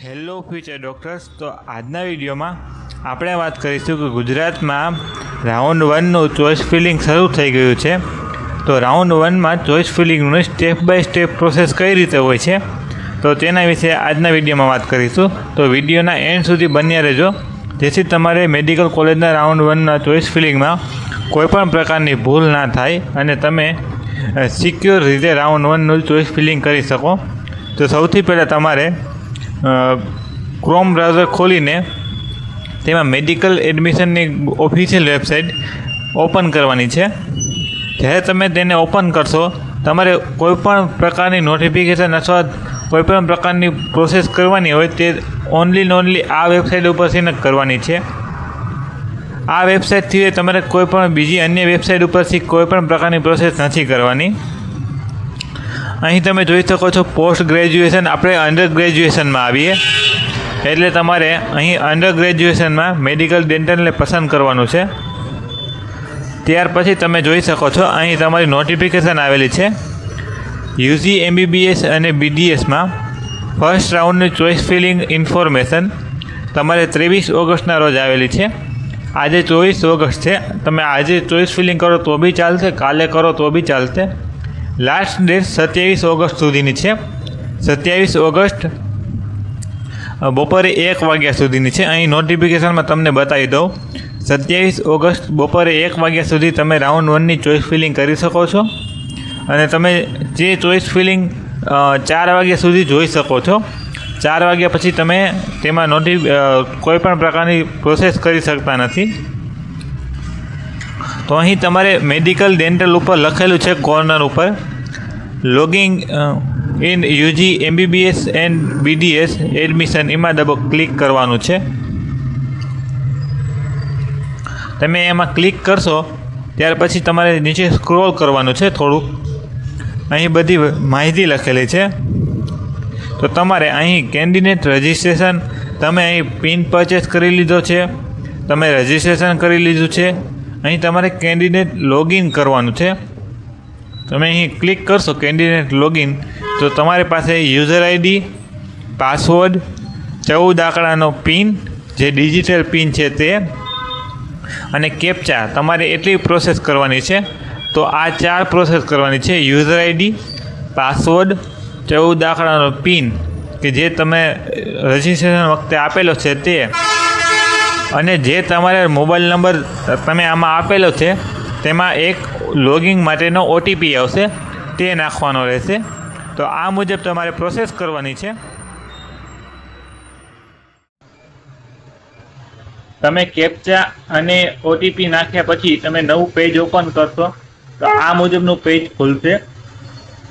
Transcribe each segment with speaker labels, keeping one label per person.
Speaker 1: Hello future doctors. તો આજના વિડીયોમાં આપણે વાત કરીશું કે ગુજરાતમાં રાઉન્ડ 1નું ચોઇસ ફિલિંગ શરૂ થઈ ગયું છે. તો રાઉન્ડ 1માં ચોઇસ ફિલિંગનું સ્ટેપ બાય સ્ટેપ પ્રોસેસ કઈ રીતે હોય છે, તો તેના વિશે આજના વિડીયોમાં વાત કરીશું. તો વિડીયોના એન્ડ સુધી બન્યા રહેજો, જેથી તમારે મેડિકલ કોલેજના રાઉન્ડ 1ના ચોઇસ ફિલિંગમાં કોઈપણ પ્રકારની ભૂલ ના થાય અને તમે સિક્યોર રીતે રાઉન્ડ 1નું ચોઇસ ફિલિંગ કરી શકો. તો સૌથી પહેલાં તમારે ક્રોમ બ્રાઉઝર ખોલીને તેમાં મેડિકલ એડમિશનની ઓફિશિયલ વેબસાઇટ ઓપન કરવાની છે. જ્યારે તમે તેને ઓપન કરશો, તમારે કોઈપણ પ્રકારની નોટિફિકેશન અથવા કોઈપણ પ્રકારની પ્રોસેસ કરવાની હોય તે ઓનલી આ વેબસાઇટ ઉપરથી જ કરવાની છે. આ વેબસાઇટથી તમારે કોઈપણ બીજી અન્ય વેબસાઇટ ઉપરથી કોઈપણ પ્રકારની પ્રોસેસ નથી કરવાની. અહીં તમે જોઈ શકો છો પોસ્ટ ગ્રેજ્યુએશન. આપણે અંડર ગ્રેજ્યુએશનમાં આવીએ એટલે તમારે અહીં અંડર ગ્રેજ્યુએશનમાં મેડિકલ ડેન્ટલને પસંદ કરવાનું છે. ત્યાર પછી તમે જોઈ શકો છો અહીં તમારી નોટિફિકેશન આવેલી છે. યુજી એમબીબીએસ અને બીડીએસમાં ફર્સ્ટ રાઉન્ડની ચોઇસ ફિલિંગ ઇન્ફોર્મેશન તમારે 23 ઓગસ્ટના રોજ આવેલી છે. આજે 24 ઓગસ્ટ છે. તમે આજે ચોઇસ ફિલિંગ કરો તો બી ચાલશે, કાલે કરો તો બી ચાલશે. લાસ્ટ ડેટ 27 ઓગસ્ટ સુધીની છે. 27 ઓગસ્ટ બપોરે 1 વાગ્યા સુધીની છે. અહીં નોટિફિકેશનમાં તમને બતાવી દઉં, 27 ઓગસ્ટ બપોરે 1 વાગ્યા સુધી તમે રાઉન્ડ 1ની ચોઇસ ફિલિંગ કરી શકો છો. અને તમે જે ચોઇસ ફિલિંગ 4 વાગ્યા સુધી જોઈ શકો છો. 4 વાગ્યા પછી તમે તેમાં કોઈપણ પ્રકારની પ્રોસેસ કરી શકતા નથી. તો અહીં તમારે મેડિકલ ડેન્ટલ ઉપર લખેલું છે કોર્નર ઉપર, logging in UG MBBS and BDS admission, એમાં ક્લિક કરવાનું છે. તમે એમાં ક્લિક કરશો ત્યાર પછી તમારે નીચે સ્ક્રોલ કરવાનું છે થોડુંક. અહીં બધી માહિતી લખેલી છે. તો તમારે અહીં કેન્ડિડેટ રજિસ્ટ્રેશન, તમે અહીં પિન પરચેસ કરી લીધો છે, તમે રજિસ્ટ્રેશન કરી લીધું છે. અહીં તમારે કેન્ડિડેટ લોગિન કરવાનું છે. તમે અહીં ક્લિક કરશો કેન્ડિડેટ લોગિન, તો તમારી પાસે યુઝર આઈડી, પાસવર્ડ, 14 આંકડાનો પિન જે ડિજિટલ પિન છે તે, અને કેપ્ચા, તમારે એટલી પ્રોસેસ કરવાની છે. તો આ 4 પ્રોસેસ કરવાની છે: યુઝર આઈડી, પાસવર્ડ, 14 આંકડાનો પિન કે જે તમે રજિસ્ટ્રેશન વખતે આપેલો છે તે, અને જે તમારે મોબાઈલ નંબર તમે આમાં આપેલો છે તેમાં એક લોગિંગ માટેનો ઓટીપી આવશે, તે નાખવાનો રહેશે. તો આ મુજબ તમારે પ્રોસેસ કરવાની છે. તમે કેપ્ચા અને ઓટીપી નાખ્યા પછી તમે નવું પેજ ઓપન કરશો તો આ મુજબનું પેજ ખુલશે.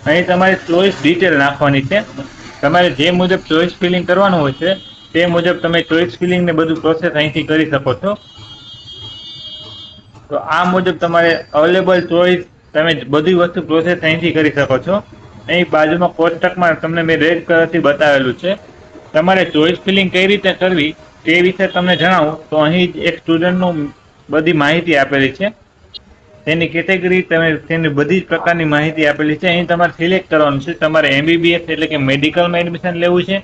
Speaker 1: અહીં તમારે ચોઇસ ડિટેલ નાખવાની છે. તમારે જે મુજબ ચોઇસ ફિલિંગ કરવાનું હોય છે તે મુજબ તમે ચોઇસ ફિલિંગને બધું પ્રોસેસ અહીંથી કરી શકો છો. તો આ મુજબ તમારે અવેલેબલ ચોઇસ, તમે બધી વસ્તુ પ્રોસેસ અહીંથી કરી શકો છો. અહીં બાજુમાં કોષ્ટકમાં તમને મેં રેડ કલરથી બતાવેલું છે. તમારે ચોઇસ ફિલિંગ કઈ રીતે કરવી તે વિશે તમને જણાવું તો અહીં એક સ્ટુડન્ટનું બધી માહિતી આપેલી છે, તેની કેટેગરી, તેની બધી જ પ્રકારની માહિતી આપેલી છે. અહીં તમારે સિલેક્ટ કરવાનું છે તમારે એમબીબીએસ એટલે કે મેડિકલમાં એડમિશન લેવું છે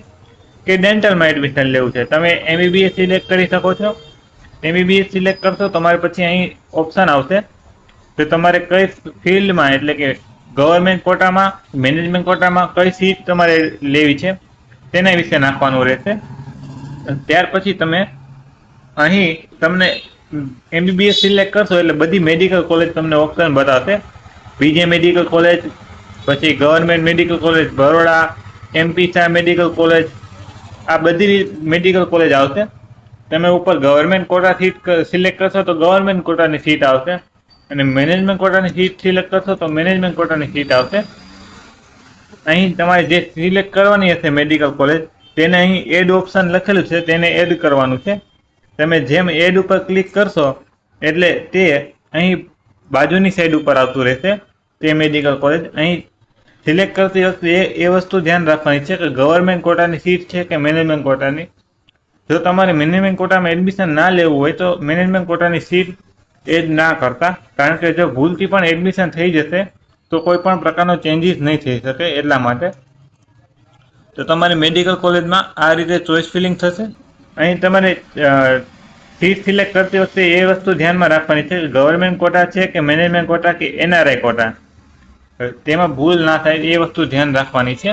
Speaker 1: કે ડેન્ટલમાં એડમિશન લેવું છે. તમે એમબીબીએસ સિલેક્ટ કરી શકો છો. એમબીબીએસ સિલેક્ટ કરશો તમારે પછી અહીં ઓપ્શન આવશે કે તમારે કઈ ફિલ્ડમાં એટલે કે ગવર્મેન્ટ કોટામાં, મેનેજમેન્ટ કોટામાં કઈ સીટ તમારે લેવી છે તેના વિશે નાખવાનું રહેશે. ત્યાર પછી તમે અહીં તમને એમબીબીએસ સિલેક્ટ કરશો એટલે બધી મેડિકલ કોલેજ તમને ઓપ્શન બતાવશે. બીજે મેડિકલ કોલેજ, પછી government medical college Baroda, MP Shah medical college, આ બધી મેડિકલ કોલેજ આવશે. તમે ઉપર ગવર્મેન્ટ કોટા સીટ સિલેક્ટ કરશો તો ગવર્મેન્ટ કોટાની સીટ આવશે, અને મેનેજમેન્ટ કોટાની સીટ સિલેક્ટ કરશો તો મેનેજમેન્ટ કોટાની સીટ આવશે. અહીં તમારે જે સિલેક્ટ કરવાની હશે મેડિકલ કોલેજ તેને અહીં એડ ઓપ્શન લખેલું છે, તેને એડ કરવાનું છે. તમે જેમ એડ ઉપર ક્લિક કરશો એટલે તે અહીં બાજુની સાઈડ ઉપર આવતું રહેશે તે મેડિકલ કોલેજ. અહીં સિલેક્ટ કરતી વખતે એ વસ્તુ ધ્યાન રાખવાની છે કે ગવર્મેન્ટ કોટાની સીટ છે કે મેનેજમેન્ટ કોટાની. જો તમારે મેનેજમેન્ટ કોટામાં એડમિશન ના લેવું હોય તો મેનેજમેન્ટ કોટાની સીટ એડ ના કરતા, કારણ કે જો ભૂલથી પણ એડમિશન થઈ જશે તો કોઈ પણ પ્રકારનો ચેન્જીસ નહીં થઈ શકે એટલા માટે. તો તમારી મેડિકલ કોલેજમાં આ રીતે ચોઇસ ફિલિંગ થશે. અહીં તમારે સીટ સિલેક્ટ કરતી વખતે એ વસ્તુ ધ્યાનમાં રાખવાની છે, ગવર્મેન્ટ કોટા છે કે મેનેજમેન્ટ કોટા કે NRI કોટા, તેમાં ભૂલ ના થાય એ વસ્તુ ધ્યાન રાખવાની છે.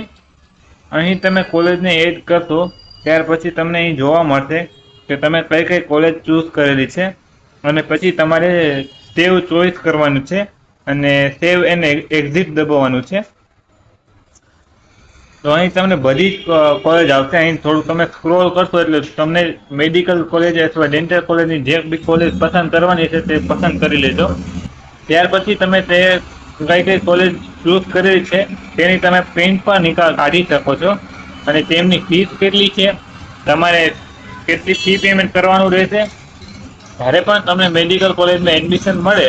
Speaker 1: અહીં તમે કોલેજને એડ કરશો ત્યાર પછી તમને અહીં જોવા મળશે કે તમે કઈ કઈ કોલેજ ચૂઝ કરેલી છે, અને પછી તમારે સેવ ચોઇસ કરવાનું છે અને સેવ એને એક્ઝિટ દબાવવાનું છે. તો અહીં તમને બધી જ કોલેજ આવશે. અહીં થોડું તમે સ્ક્રોલ કરશો એટલે તમને મેડિકલ કોલેજ અથવા ડેન્ટલ કોલેજની જે બી કોલેજ પસંદ કરવાની છે તે પસંદ કરી લેજો. ત્યાર પછી તમે તે કઈ કઈ કોલેજ ચૂઝ કરેલી છે તેની તમે પ્રિન્ટ પર નિકાલ કાઢી શકો છો, અને તેમની ફીસ કેટલી છે, તમારે કેટલી ફી પેમેન્ટ કરવાનું રહેશે. જ્યારે પણ તમને મેડિકલ કોલેજમાં એડમિશન મળે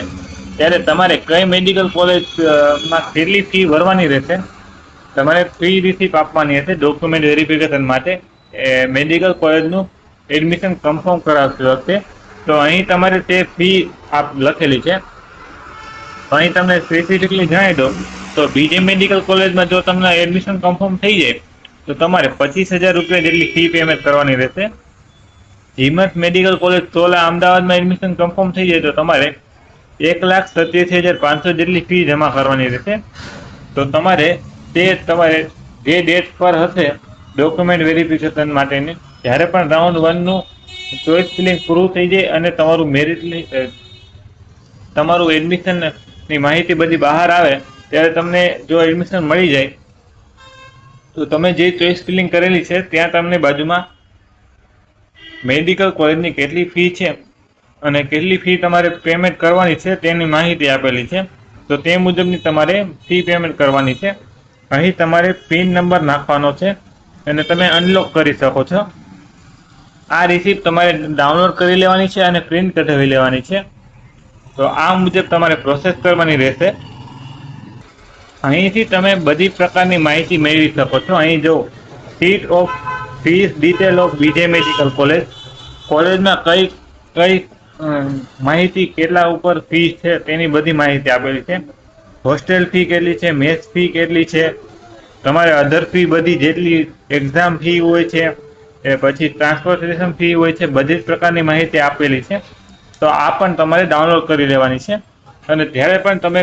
Speaker 1: ત્યારે તમારે કઈ મેડિકલ કોલેજમાં કેટલી ફી ભરવાની રહેશે, તમારે ફ્રી રિસીપ્ટ આપવાની હશે ડોક્યુમેન્ટ વેરિફિકેશન માટે મેડિકલ કોલેજનું એડમિશન કન્ફર્મ કરાવતી વખતે. તો અહીં તમારે તે ફી લખેલી છે. અહીં તમને સ્પેસિફિકલી જણાવી દો તો બીજી મેડિકલ કોલેજમાં જો તમને એડમિશન કન્ફર્મ થઈ જાય તો તમારે 25,000 રૂપિયા જેટલી ફી પેમેન્ટ કરવાની રહેશે. જીમસ મેડિકલ કોલેજ સોલા અમદાવાદમાં એડમિશન કન્ફર્મ થઈ જાય તો તમારે 1,87,500 જેટલી ફી જમા કરવાની રહેશે. તો તમારે તમારે જે ડેટ પર હશે ડોક્યુમેન્ટ વેરિફિકેશન માટેની, જ્યારે પણ રાઉન્ડ 1નું ચોઇસ ફિલિંગ પૂરું થઈ જાય અને તમારું એડમિશનની માહિતી બધી બહાર આવે ત્યારે તમને જો એડમિશન મળી જાય તો તમે જે ચોઇસ ફિલિંગ કરેલી છે ત્યાં તમને બાજુમાં મેડિકલ કોલેજની કેટલી ફી છે અને કેટલી ફી તમારે પેમેન્ટ કરવાની છે તેની માહિતી આપેલી છે. તો તે મુજબની તમારે ફી પેમેન્ટ કરવાની છે. અહીં તમારે પિન નંબર નાખવાનો છે અને તમે અનલોક કરી શકો છો. આ રિસિપ્ટ તમારે ડાઉનલોડ કરી લેવાની છે અને પ્રિન્ટ કઢાવી લેવાની છે. તો આ મુજબ તમારે પ્રોસેસ કરવાની રહેશે. અહીંથી તમે બધી પ્રકારની માહિતી મેળવી શકો છો. અહીં જો seat of fees detail of બીજે મેડિકલ કોલેજ, કોલેજમાં કઈ માહિતી કેટલા ઉપર ફીસ છે તેની બધી માહિતી આપેલી છે. હોસ્ટેલ ફી કેટલી છે, મેસ ફી કેટલી છે, તમારે અધર ફી બધી જેટલી એક્ઝામ ફી હોય છે, પછી ટ્રાન્સપોર્ટેશન ફી હોય છે, બધી જ પ્રકારની માહિતી આપેલી છે. તો આ પણ તમારે ડાઉનલોડ કરી લેવાની છે. અને જ્યારે પણ તમે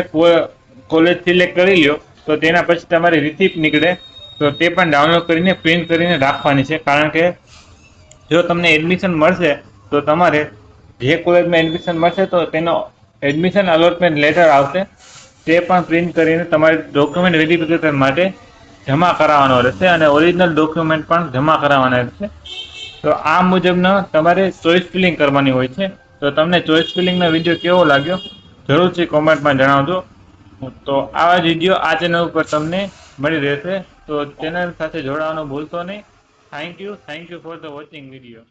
Speaker 1: કોલેજ સિલેક્ટ કરી લ્યો તો તેના પછી તમારી રિસિપ્ટ નીકળે તો તે પણ ડાઉનલોડ કરીને પ્રિન્ટ કરીને રાખવાની છે. કારણ કે જો તમને એડમિશન મળશે તો તમારે જે કોલેજમાં એડમિશન મળશે તો તેનો એડમિશન અલોટમેન્ટ લેટર આવશે, તે પણ પ્રિન્ટ કરીને તમારે ડોક્યુમેન્ટ વેરિફિકેશન માટે જમા કરાવવાનો રહેશે અને ઓરિજિનલ ડોક્યુમેન્ટ પણ જમા કરાવવાના રહેશે. તો આ મુજબનો તમારે ચોઇસ ફિલિંગ કરવાની હોય છે. તો તમને ચોઇસ ફિલિંગનો વિડીયો કેવો લાગ્યો જરૂરથી કોમેન્ટમાં જણાવજો. તો આવા જ વિડીયો આ ચેનલ ઉપર તમને મળી રહેશે. તો ચેનલ સાથે જોડાવાનું ભૂલશો નહીં. Thank you for the watching video.